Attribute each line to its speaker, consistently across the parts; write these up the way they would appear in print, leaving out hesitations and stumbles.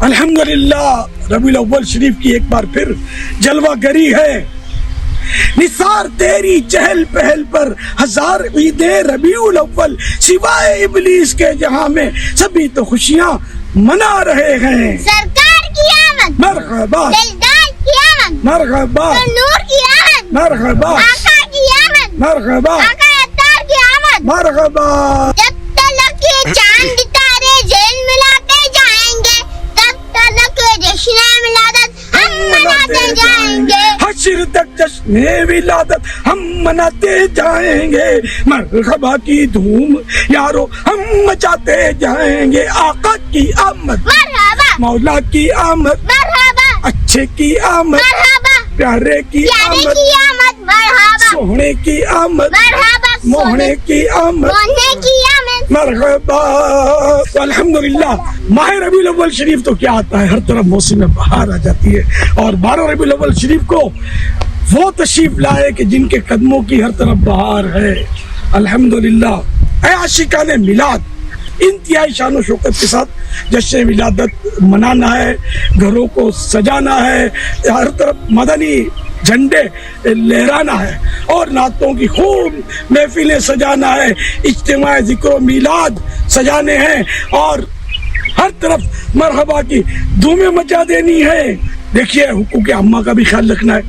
Speaker 1: الحمدللہ ربیع الاول شریف کی ایک بار پھر جلوہ گری ہے، نثار تیری چہل پہل پر ہزار عیدیں ربیع الاول، سوائے ابلیس کے جہاں میں سبھی تو خوشیاں منا رہے ہیں۔
Speaker 2: سرکار کی آمد،
Speaker 1: مرحبا،
Speaker 2: دلدار کی آمد،
Speaker 1: مرحبا،
Speaker 2: نور کی آمد،
Speaker 1: مرحبا،
Speaker 2: آقا کی آمد،
Speaker 1: مرحبا،
Speaker 2: آقا عطار کی آمد۔
Speaker 1: مرحبا۔
Speaker 2: جب تلک یہ چاند تارے ذیل ملاتے جائیں گے، تب تلک جشن ولادت ہم مناتے جائیں گے۔
Speaker 1: حشر تک جشن ولادت ہم مناتے جائیں گے، مرحبا کی دھوم یارو ہم مچاتے جائیں گے۔ آقا کی آمد،
Speaker 2: مرحبا،
Speaker 1: مولا کی آمد،
Speaker 2: مرحبا،
Speaker 1: اچھے کی آمد،
Speaker 2: مرحبا،
Speaker 1: پیارے کی
Speaker 2: پیارے
Speaker 1: آمد،
Speaker 2: کی آمد، مرحبا،
Speaker 1: سوہنے کی آمد،
Speaker 2: مرحبا،
Speaker 1: موہنے کی آمد،
Speaker 2: موہنے کی آمد۔
Speaker 1: مرحبا۔ الحمدللہ ماہ ربیع الاول شریف تو کیا آتا ہے، ہر طرف موسم بہار آ جاتی ہے، اور 12 ربیع الاول شریف کو وہ تشریف لائے کہ جن کے قدموں کی ہر طرف بہار ہے۔ الحمدللہ اے عاشقان میلاد، انتہائی شان و شوکت کے ساتھ جشن ولادت منانا ہے، گھروں کو سجانا ہے، ہر طرف مدنی جھنڈے لہرانا ہے، اور نعتوں کی خوب محفلیں سجانا ہے، اجتماع ذکر و میلاد سجانے ہیں، اور ہر طرف مرحبا کی دھومیں مچا دینی ہے۔ دیکھیے حقوق عامہ کا بھی خیال رکھنا ہے،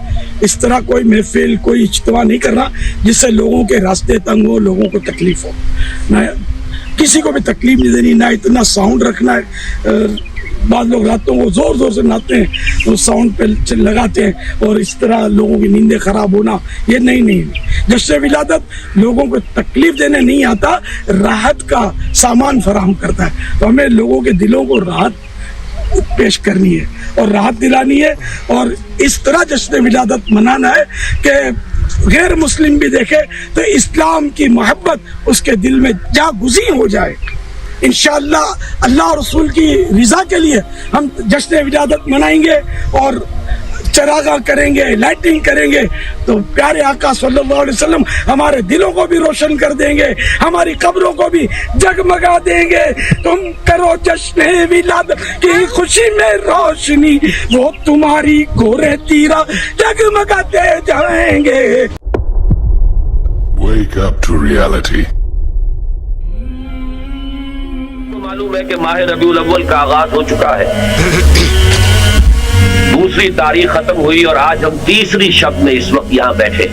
Speaker 1: اس طرح کوئی محفل کوئی اجتماع نہیں کرنا جس سے لوگوں کے راستے تنگ ہو، لوگوں کو تکلیف ہو، نہ کسی کو بھی تکلیف نہیں دینی، نہ اتنا ساؤنڈ رکھنا ہے۔ بعض لوگ راتوں کو زور زور سے ناچتے ہیں، وہ ساؤنڈ پہ لگاتے ہیں، اور اس طرح لوگوں کی نیندیں خراب ہونا، یہ نہیں۔ جشن ولادت لوگوں کو تکلیف دینے نہیں آتا، راحت کا سامان فراہم کرتا ہے، تو ہمیں لوگوں کے دلوں کو راحت پیش کرنی ہے اور راحت دلانی ہے، اور اس طرح جشن ولادت منانا ہے کہ غیر مسلم بھی دیکھے تو اسلام کی محبت اس کے دل میں جاگزین ہو جائے۔ انشاءاللہ اللہ اور رسول کی رضا کے لیے ہم جشن ولادت منائیں گے، اور چراغاں کریں گے، لائٹنگ کریں گے، تو پیارے آقا صلی اللہ علیہ وسلم ہمارے دلوں کو بھی روشن کر دیں گے، ہماری قبروں کو بھی جگمگا دیں گے۔ تم کرو جشن ولادت کی خوشی میں روشنی، وہ تمہاری گورے تیرا جگمگاتے جائیں گے۔
Speaker 3: Wake up to reality.
Speaker 4: معلوم ہے کہ ماہ ربیع الاول کا آغاز ہو چکا ہے، دوسری تاریخ ختم ہوئی، اور آج ہم تیسری شب میں اس وقت یہاں بیٹھے۔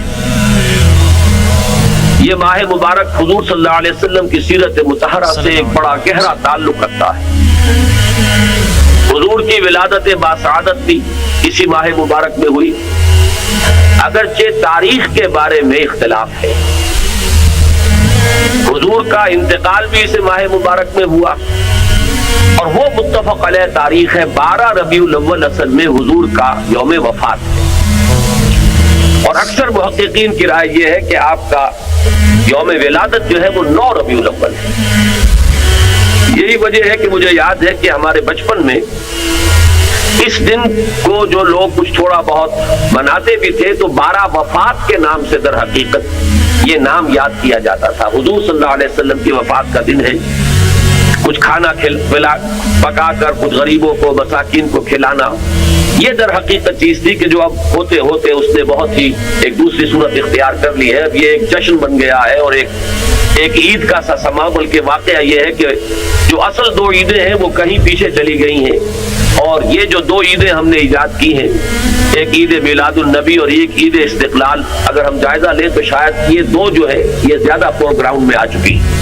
Speaker 4: یہ ماہ مبارک حضور صلی اللہ علیہ وسلم کی سیرت مطہرہ سے ایک بڑا گہرا تعلق رکھتا ہے۔ حضور کی ولادت باسعادت بھی اسی ماہ مبارک میں ہوئی، اگرچہ تاریخ کے بارے میں اختلاف ہے۔ حضور کا انتقال بھی اس ماہ مبارک میں ہوا، اور وہ متفق علیہ تاریخ ہے 12 ربیع الاول اصل میں حضور کا یوم وفات ہے، اور اکثر محققین کی رائے یہ ہے کہ آپ کا یوم ولادت جو ہے وہ 9 ربیع الاول ہے۔ یہی وجہ ہے کہ مجھے یاد ہے کہ ہمارے بچپن میں اس دن کو جو لوگ کچھ تھوڑا بہت مناتے بھی تھے تو 12 وفات کے نام سے در حقیقت یہ نام یاد کیا جاتا تھا۔ حضور صلی اللہ علیہ وسلم کی وفات کا دن ہے، کچھ کھانا پکا کر کچھ غریبوں کو مساکین کو کھلانا، یہ در حقیقت چیز تھی کہ جو اب ہوتے ہوتے اس نے بہت ہی ایک دوسری صورت اختیار کر لی ہے۔ اب یہ ایک جشن بن گیا ہے، اور ایک عید کا سا سما، بلکہ واقعہ یہ ہے کہ جو اصل 2 عیدیں ہیں وہ کہیں پیچھے چلی گئی ہیں، اور یہ جو 2 عیدیں ہم نے ایجاد کی ہیں، ایک عید میلاد النبی اور ایک عید استقلال، اگر ہم جائزہ لیں تو شاید یہ 2 جو ہے یہ زیادہ فور گراؤنڈ میں آ چکی ہیں۔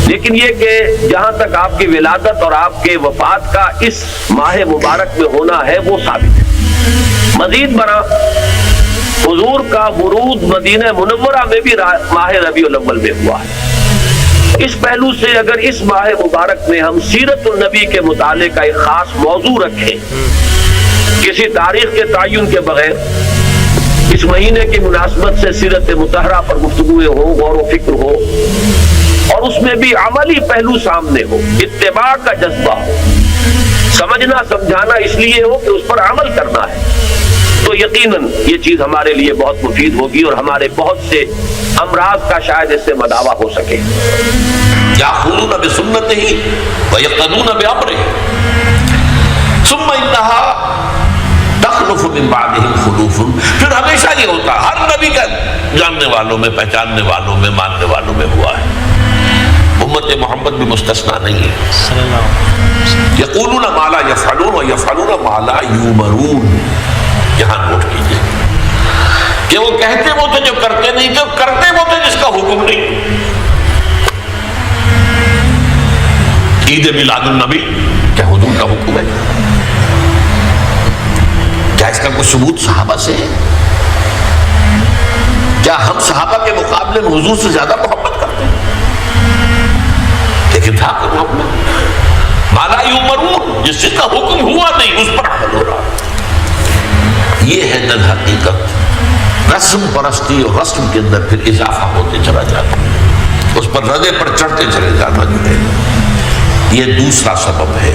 Speaker 4: لیکن یہ کہ جہاں تک آپ کی ولادت اور آپ کے وفات کا اس ماہ مبارک میں ہونا ہے وہ ثابت ہے۔ مزید برآں حضور کا ورود مدینہ منورہ میں بھی ماہ ربیع الاول میں ہوا ہے۔ اس پہلو سے اگر اس ماہ مبارک میں ہم سیرت النبی کے مطالعے کا ایک خاص موضوع رکھیں، کسی تاریخ کے تعین کے بغیر اس مہینے کی مناسبت سے سیرت مطہرہ پر گفتگو ہو، غور و فکر ہو، اور اس میں بھی عملی پہلو سامنے ہو، اتباع کا جذبہ ہو، سمجھنا سمجھانا اس لیے ہو کہ اس پر عمل کرنا ہے، تو یقیناً یہ چیز ہمارے لیے بہت مفید ہوگی، اور ہمارے بہت سے امراض کا شاید اس سے مداوع ہو سکے۔
Speaker 5: یأخذون بسنتہ ویقتدون بامرہ،
Speaker 4: ثم انہا تخلف من بعدہم خلوف، پھر ہمیشہ یہ ہوتا ہے، ہر نبی کا جاننے والوں میں، پہچاننے والوں میں، ماننے والوں میں ہوا ہے، امت محمد بھی مستثنا نہیں ہے۔ یقولون ما لا یفعلون ویفعلون ما لا یؤمرون، یہاں نوٹ کیجئے کہ وہ کہتے وہ تھے جو کرتے نہیں تھے، کرتے وہ تھے جس کا حکم نہیں۔ عید میلاد النبی کیا حضور کا حکم ہے؟ کیا اس کا کوئی ثبوت صحابہ سے ہے؟ کیا ہم صحابہ کے مقابلے میں حضور سے زیادہ محبت کرتے ہیں؟ لیکن تھا کہ محبت ما لا یؤمرون، جس چیز کا حکم ہوا نہیں اس پر عمل ہو رہا۔ یہ ہے در حقیقت رسم پرستی، اور رسم کے اندر پھر اضافہ ہوتے چلا جاتا ہے، اس پر ردے پر چڑھتے چلے جانا جو ہے یہ دوسرا سبب ہے۔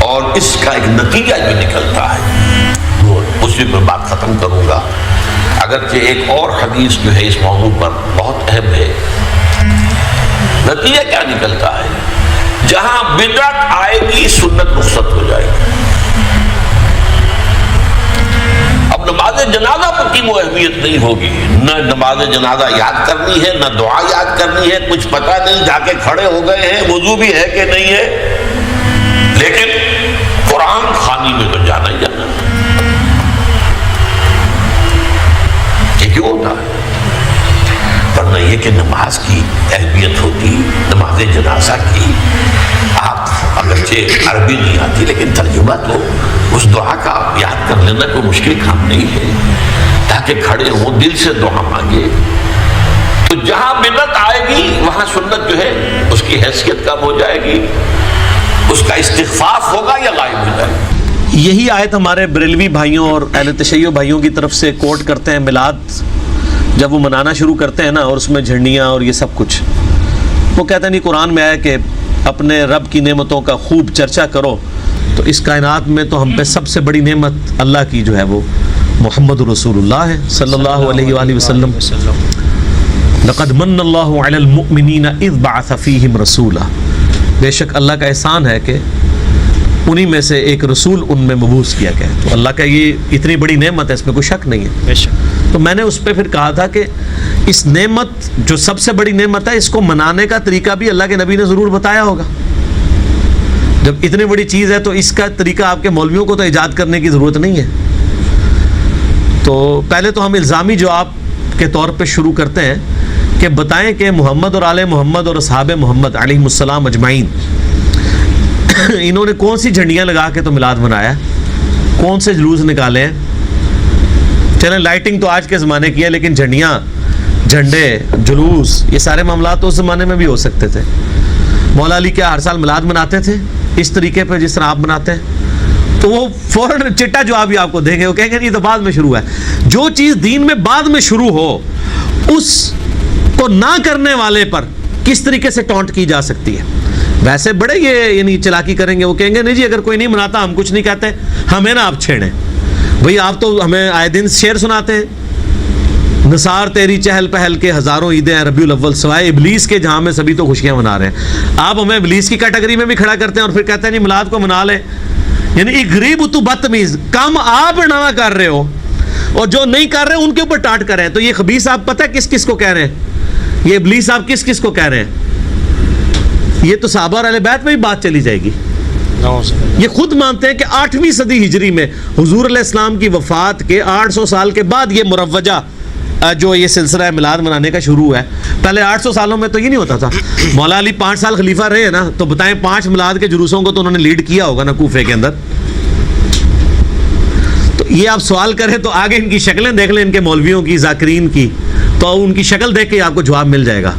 Speaker 4: اور اس کا ایک نتیجہ جو نکلتا ہے وہ اسی پر بات ختم کروں گا، اگرچہ ایک اور حدیث جو ہے اس موضوع پر بہت اہم ہے۔ نتیجہ کیا نکلتا ہے؟ جہاں بدعت آئے گی سنت رخصت ہو جائے گی۔ اب نماز جنازہ پر کی وہ اہمیت نہیں ہوگی، نہ نماز جنازہ یاد کرنی ہے، نہ دعا یاد کرنی ہے، کچھ پتہ نہیں، جا کے کھڑے ہو گئے ہیں، وضو بھی ہے کہ نہیں ہے، لیکن قرآن خوانی میں تو جانا ہی جانا۔ یہ کیوں ہوتا ہے؟ ورنہ یہ کہ نماز کی اہمیت ہوتی، نماز جنازہ کی، آپ اگرچہ عربی نہیں آتی لیکن ترجمہ تو اس دعا کا یاد کر لینا کوئی مشکل کام نہیں ہے، تاکہ کھڑے ہوں دل سے دعا مانگے۔ تو جہاں بدعت آئے گی وہاں سنت جو ہے اس کی حیثیت کم ہو جائے گی، اس کا استخفاف ہوگا یا غائب ہو جائے گا۔
Speaker 3: یہی آیت ہمارے بریلوی بھائیوں اور اہل تشیع بھائیوں کی طرف سے کوٹ کرتے ہیں، میلاد جب وہ منانا شروع کرتے ہیں نا، اور اس میں جھنڈیاں اور یہ سب کچھ، وہ کہتے ہیں نہیں قرآن میں آیا کہ اپنے رب کی نعمتوں کا خوب چرچا کرو، تو اس کائنات میں تو ہم پہ سب سے بڑی نعمت اللہ کی جو ہے وہ محمد رسول اللہ ہے صلی اللہ علیہ وآلہ وسلم۔ لقد من اللہ علی المؤمنین اذ بعث فیہم رسولا، بے شک اللہ کا احسان ہے کہ انہی میں سے ایک رسول ان میں مبعوث کیا گیا۔ تو اللہ کا یہ اتنی بڑی نعمت ہے، اس میں کوئی شک نہیں ہے بے شک۔ تو میں نے اس پہ پھر کہا تھا کہ اس نعمت جو سب سے بڑی نعمت ہے، اس کو منانے کا طریقہ بھی اللہ کے نبی نے ضرور بتایا ہوگا۔ جب اتنی بڑی چیز ہے تو اس کا طریقہ آپ کے مولویوں کو تو ایجاد کرنے کی ضرورت نہیں ہے۔ تو پہلے تو ہم الزامی جواب کے طور پہ شروع کرتے ہیں کہ بتائیں کہ محمد اور آل محمد اور اصحاب محمد علیہ السلام اجمعین انہوں نے کون سی جھنڈیاں لگا کے تو میلاد منایا، کون سے جلوس نکالے ہیں؟ چلیں لائٹنگ تو آج کے زمانے کی ہے، لیکن جھنڈیاں، جھنڈے، جلوس، یہ سارے معاملات تو اس زمانے میں بھی ہو سکتے تھے۔ مولا علی کیا ہر سال میلاد مناتے تھے اس طریقے پہ جس طرح آپ مناتے ہیں؟ تو وہ فوراً چٹا جواب بھی آپ کو دیں گے، وہ کہیں گے یہ تو بعد میں شروع ہے۔ جو چیز دین میں بعد میں شروع ہو اس کو نہ کرنے والے پر کس طریقے سے ٹونٹ کی جا سکتی ہے؟ ویسے بڑے یہ یعنی چلاکی کریں گے، وہ کہیں گے نہیں جی اگر کوئی نہیں مناتا ہم کچھ نہیں کہتے، ہمیں نا آپ چھیڑیں۔ بھئی آپ تو ہمیں آئے دن شعر سناتے ہیں، نثار تیری چہل پہل کے ہزاروں عیدیں ہیں ربیع الاول سوائے ابلیس کے جہاں میں سبھی تو خوشیاں منا رہے ہیں۔ آپ ہمیں ابلیس کی کیٹیگری میں بھی کھڑا کرتے ہیں اور پھر کہتے ہیں نہیں میلاد کو منا لیں۔ یعنی ایک غریب تو بدتمیز، کام آپ نہ کر رہے ہو اور جو نہیں کر رہے ان کے اوپر ٹانٹ کر رہے ہیں۔ تو یہ خبیث آپ پتہ ہے کس کس کو کہہ رہے ہیں؟ یہ ابلیس آپ کس کس کو کہہ رہے ہیں؟ یہ تو صحابہ اور اہل بیت میں بھی بات چلی جائے گی۔ یہ خود مانتے ہیں کہ 8ویں صدی ہجری میں حضور علیہ السلام کی وفات کے 800 سال کے بعد یہ مروجہ جو یہ سلسلہ میلاد منانے کا شروع ہے۔ پہلے 800 سالوں میں تو یہ نہیں ہوتا تھا۔ مولا علی 5 سال خلیفہ رہے ہیں نا، تو بتائیں 5 میلاد کے جلوسوں کو تو انہوں نے لیڈ کیا ہوگا نا کوفے کے اندر۔ تو یہ آپ سوال کریں تو آگے ان کی شکلیں دیکھ لیں، ان کے مولویوں کی، ذاکرین کی، تو ان کی شکل دیکھ کے آپ کو جواب مل جائے گا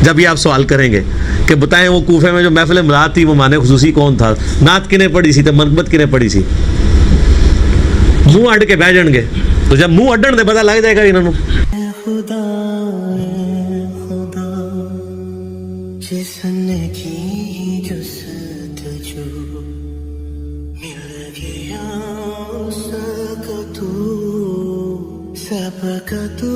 Speaker 3: جب یہ آپ سوال کریں گے کہ بتائیں وہ کوفے میں جو محفل میلاد تھی وہ معنی خصوصی کون تھا، نعت کنے پڑی سی تو منقبت کنے پڑی سی؟ منہ اڈ کے بہ جان گے، تو جب منہ اڈن دے پتہ لگ جائے گا انہوں۔
Speaker 5: خدا جس نے کی جستجو مل گیا اس کا تو سب کا تو